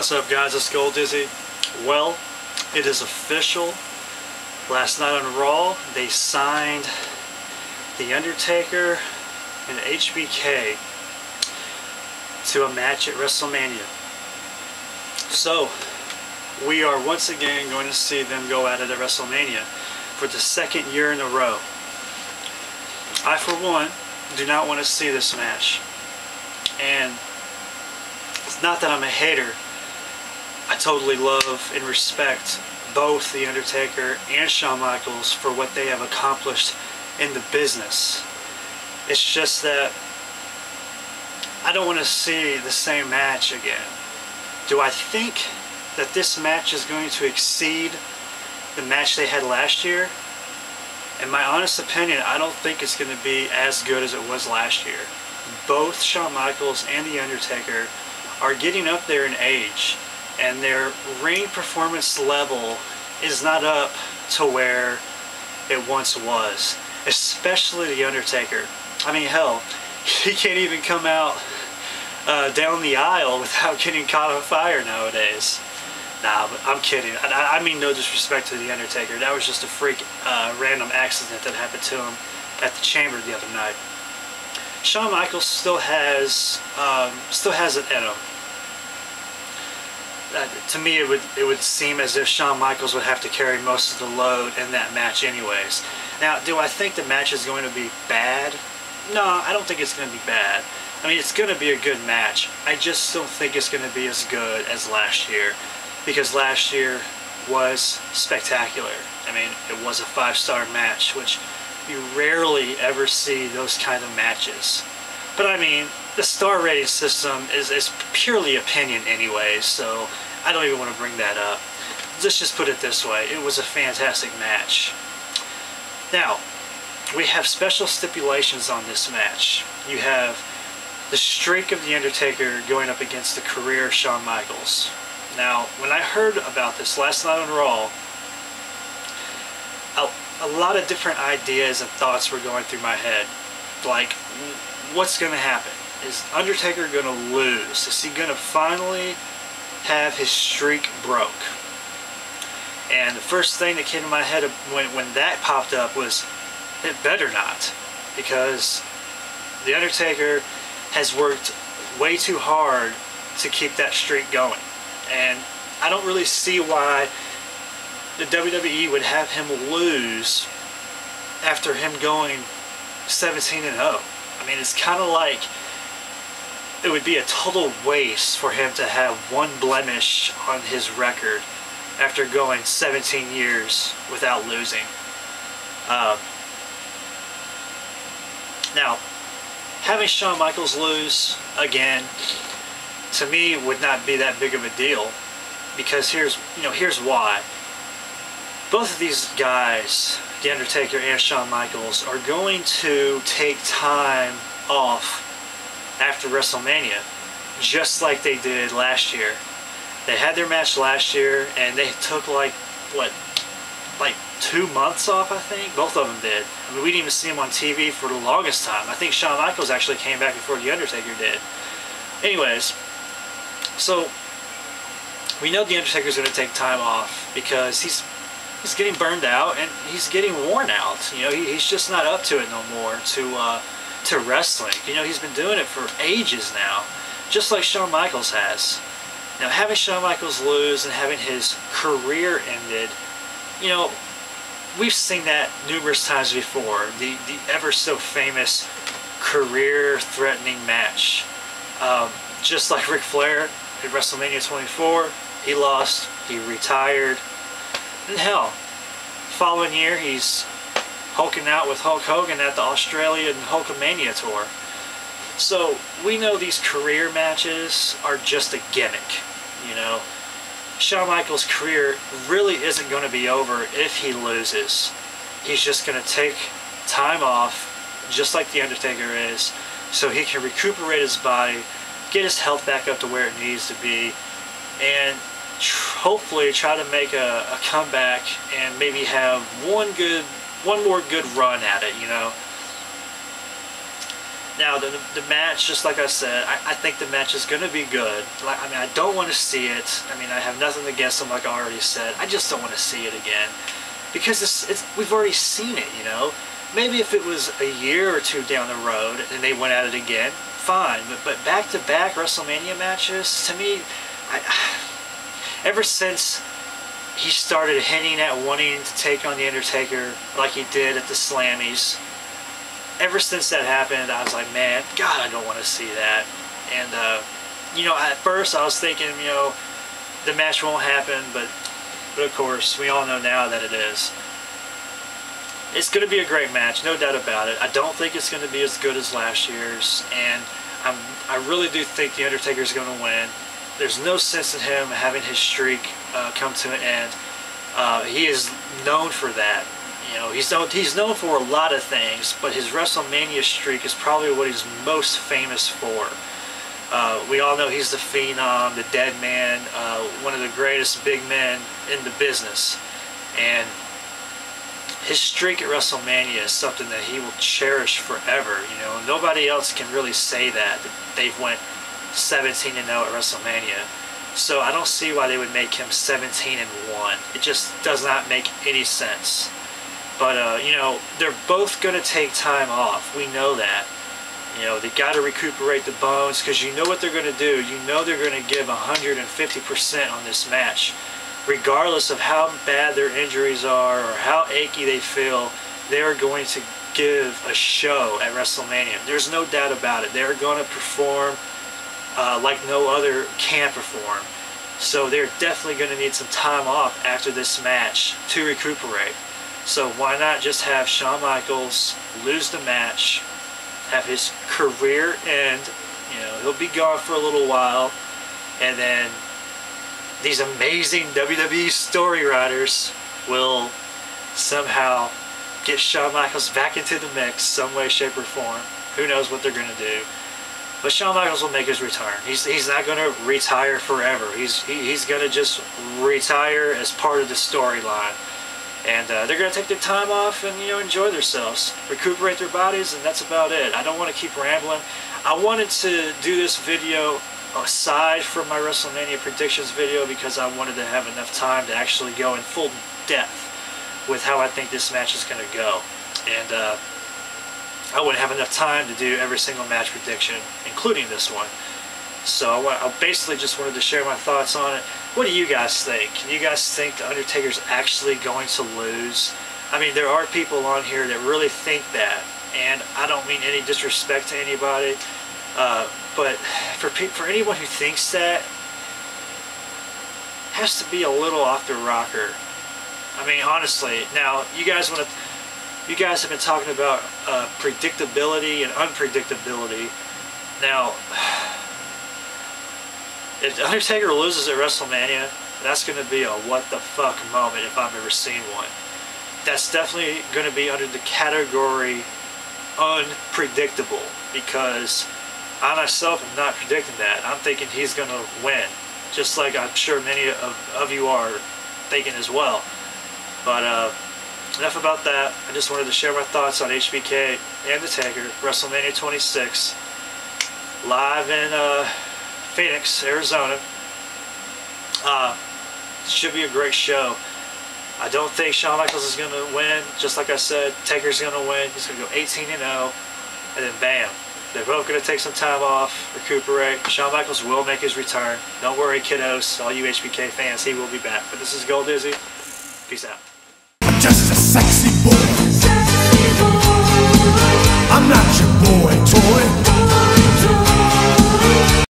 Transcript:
What's up, guys? It's Gold Dizzy. Well, it is official. Last night on Raw, they signed The Undertaker and HBK to a match at Wrestle Mania. So, we are once again going to see them go at it at Wrestle Mania for the second year in a row. I, for one, do not want to see this match. And it's not that I'm a hater. I totally love and respect both The Undertaker and Shawn Michaels for what they have accomplished in the business. It's just that I don't want to see the same match again. Do I think that this match is going to exceed the match they had last year? In my honest opinion, I don't think it's going to be as good as it was last year. Both Shawn Michaels and The Undertaker are getting up there in age, and their ring performance level is not up to where it once was. Especially The Undertaker. I mean, hell, he can't even come out down the aisle without getting caught on fire nowadays. Nah, but I'm kidding. I mean no disrespect to The Undertaker. That was just a freak random accident that happened to him at the Chamber the other night. Shawn Michaels still has it in him. To me, it would seem as if Shawn Michaels would have to carry most of the load in that match anyways. Now, do I think the match is going to be bad? No, I don't think it's going to be bad. I mean, it's going to be a good match. I just don't think it's going to be as good as last year, because last year was spectacular. I mean, it was a 5-star match, which you rarely ever see those kind of matches. But I mean, the star rating system is purely opinion anyways, so I don't even want to bring that up. Let's just put it this way. It was a fantastic match. Now, we have special stipulations on this match. You have the streak of The Undertaker going up against the career Shawn Michaels. Now, when I heard about this last night on Raw, a lot of different ideas and thoughts were going through my head. Like, what's going to happen? Is Undertaker going to lose? Is he going to finally have his streak broke? And the first thing that came to my head when that popped up was, it better not. Because The Undertaker has worked way too hard to keep that streak going. And I don't really see why the WWE would have him lose after him going 17-0. I mean, it's kind of like it would be a total waste for him to have one blemish on his record after going 17 years without losing. Now, having Shawn Michaels lose again, to me, would not be that big of a deal, because here's why. Both of these guys, The Undertaker and Shawn Michaels, are going to take time off after WrestleMania, just like they did last year. They had their match last year, and they took like 2 months off, I think. Both of them did. I mean, we didn't even see them on TV for the longest time. I think Shawn Michaels actually came back before The Undertaker did. Anyways, so we know The Undertaker's going to take time off because he's getting burned out and he's getting worn out. You know, he's just not up to it no more to wrestling. You know, he's been doing it for ages now, just like Shawn Michaels has. Now, having Shawn Michaels lose and having his career ended, you know, we've seen that numerous times before. The ever so famous career-threatening match. Just like Ric Flair at WrestleMania 24, he lost, he retired, and hell, following year he's hulking out with Hulk Hogan at the Australian Hulkamania tour. So we know these career matches are just a gimmick, you know. Shawn Michaels' career really isn't going to be over if he loses. He's just going to take time off, just like The Undertaker is, so he can recuperate his body, get his health back up to where it needs to be, and hopefully try to make a comeback and maybe have one more good run at it, you know. Now the match, just like I said, I think the match is going to be good. I mean, I don't want to see it. I mean, I have nothing against them, like I already said. I just don't want to see it again because we've already seen it, you know. Maybe if it was a year or two down the road and they went at it again, fine. But back-to-back WrestleMania matches, to me, ever since he started hinting at wanting to take on the Undertaker like he did at the Slammies, ever since that happened, I was like, man, God, I don't want to see that. And, you know, at first I was thinking, you know, the match won't happen, but of course, we all know now that it is. It's going to be a great match, no doubt about it. I don't think it's going to be as good as last year's, and I really do think the Undertaker is going to win. There's no sense in him having his streak come to an end. He is known for that. You know, he's known for a lot of things, but his WrestleMania streak is probably what he's most famous for. We all know he's the Phenom, the Dead Man, one of the greatest big men in the business. And his streak at WrestleMania is something that he will cherish forever. You know, nobody else can really say that they've went 17-0 at WrestleMania. So I don't see why they would make him 17-1. It just does not make any sense. But, you know, they're both going to take time off. We know that. You know, they got to recuperate the bones because you know what they're going to do. You know they're going to give 150% on this match. Regardless of how bad their injuries are or how achy they feel, they are going to give a show at WrestleMania. There's no doubt about it. They're going to perform like no other can perform. So they're definitely going to need some time off after this match to recuperate. So why not just have Shawn Michaels lose the match, have his career end, you know, he'll be gone for a little while, and then these amazing WWE story writers will somehow get Shawn Michaels back into the mix some way, shape, or form. Who knows what they're going to do. But Shawn Michaels will make his return. He's not going to retire forever. He's going to just retire as part of the storyline. And they're going to take their time off and, you know, enjoy themselves, recuperate their bodies, and that's about it. I don't want to keep rambling. I wanted to do this video aside from my WrestleMania predictions video because I wanted to have enough time to actually go in full depth with how I think this match is going to go. And I wouldn't have enough time to do every single match prediction, including this one. So I basically just wanted to share my thoughts on it. What do you guys think? Do you guys think The Undertaker's actually going to lose? I mean, there are people on here that really think that, and I don't mean any disrespect to anybody, but for anyone who thinks that, has to be a little off the rocker. I mean, honestly. Now, you guys have been talking about predictability and unpredictability. Now, if The Undertaker loses at WrestleMania, that's going to be a what the fuck moment if I've ever seen one. That's definitely going to be under the category unpredictable, because I myself am not predicting that. I'm thinking he's going to win, just like I'm sure many of you are thinking as well. But enough about that. I just wanted to share my thoughts on HBK and The Taker, WrestleMania 26, live in Phoenix, Arizona. Should be a great show. I don't think Shawn Michaels is going to win. Just like I said, Taker's going to win. He's going to go 18-0, and then bam. They're both going to take some time off, recuperate. Shawn Michaels will make his return. Don't worry, kiddos, all you HBK fans, he will be back. But this is Gold Dizzy. Peace out. Just a sexy boy.